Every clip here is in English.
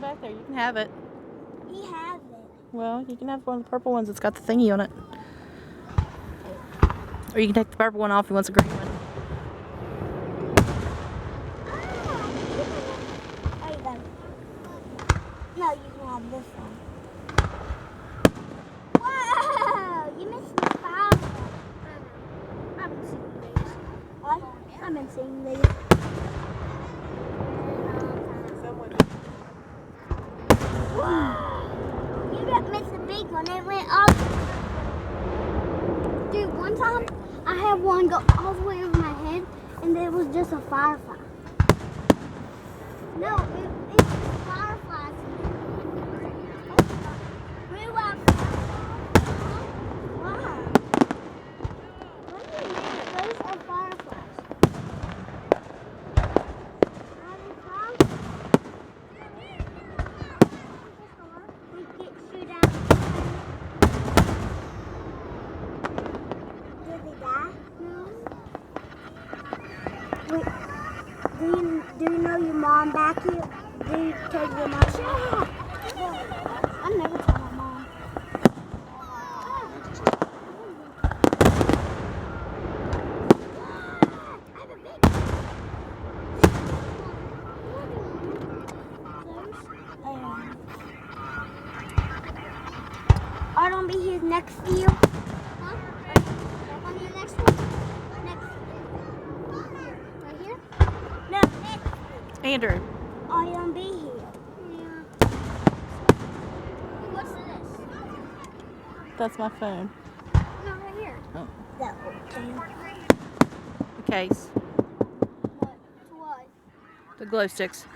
back there. You can have it. He has it. Well, you can have one of the purple ones that's got the thingy on it. Or you can take the purple one off if he wants a green one. There you go. No, you can have this one. Wow! You missed the foul. I've been seeing these. What? I've been seeing these. Wow! You got missed the big one. It went up. Dude, one time I had one go all the way over my head, and it was just a firefly. No, it's fireflies. Real life. Wow. What do you mean? Those are fireflies. Are they frogs? We get shoot out. Did they die? No. Wait, do you know your mom back here? Do you tell your mom? Shut up! I never tell my mom. I don't be here next to you. Huh? On the next one? Next. Right here? No, next. Andrew. I don't be here. Yeah. What's this? That's my phone. No, right here. Oh. That old thing. The case. What? The glow sticks.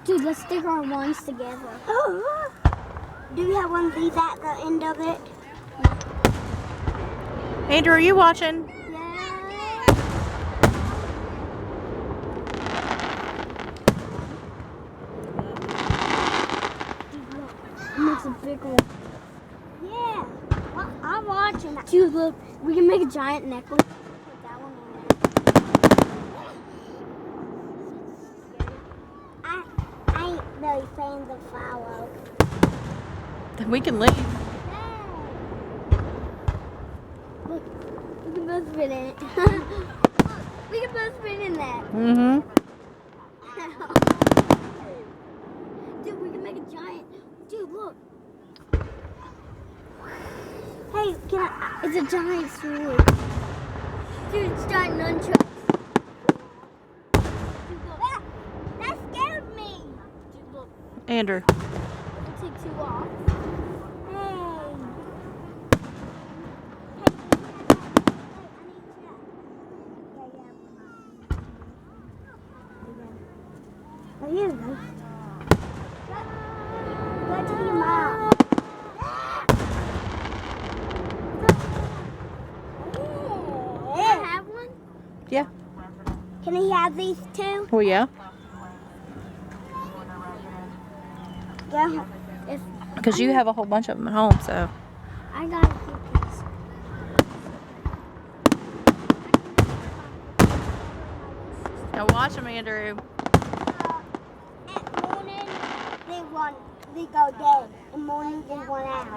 Dude, let's stick our ones together. Do you have one of these at the end of it? Andrew, are you watching? Yeah. Dude, look. It makes a big one. Yeah. Well, I'm watching that. Dude, look. We can make a giant necklace. Put that one on there. I ain't really fan of flower. Then we can leave. Look, we can both fit in it. We can both fit in that. Mm-hmm. Dude, we can make a giant. Dude, look. Hey, it's a giant sword. Dude, it's giant nunchucks. Dude, look. That scared me. Dude, look. Andrew. I'll take two off. Oh, here we go. Go to your mom. Can I have one? Yeah. Can he have these two? Well, yeah. Yeah. If Because you have a whole bunch of them at home, so. I gotta keep these. Now watch them, Andrew. At morning, they go dead. In morning, they run out.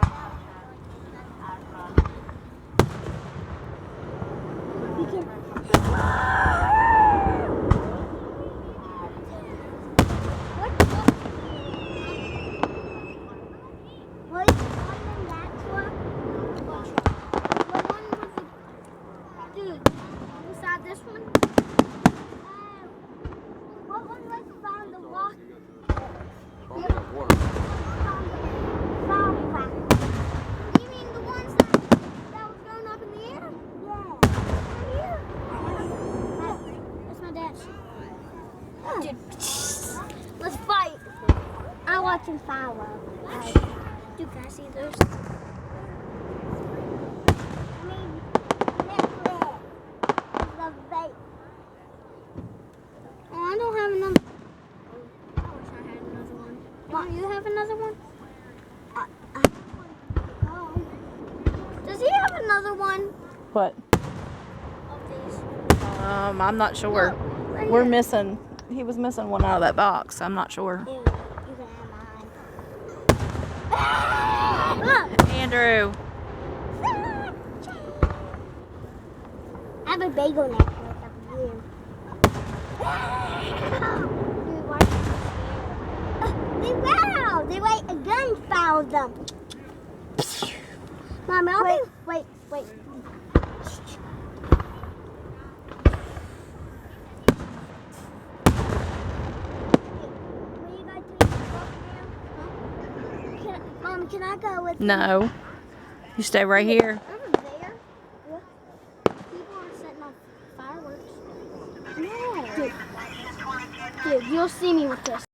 We can. What? What is that truck? What one was it? Dude, beside this one? What one was found the walk? You mean the ones that was going up in the air? Yeah. Right here. That's my dad's. Dude, let's fight. I'm watching fireworks. Dude, can I see those? I mean, necklace. The bait. Oh, I don't have another. I wish I had another one. Mom, you have another one? Oh. Does he have another one What? of these? I'm not sure. Look, right We're here. missing he was missing one out of that box. I'm not sure. Ew, you can have mine. Look. Andrew. I have a bagel necklace of you. Dude, watch. They wow! They like a gun fouled them. Mom, wait. Mom, can I go with you? No. You stay right here. Over there. What? People are setting off fireworks. No. Dude, you'll see me with this.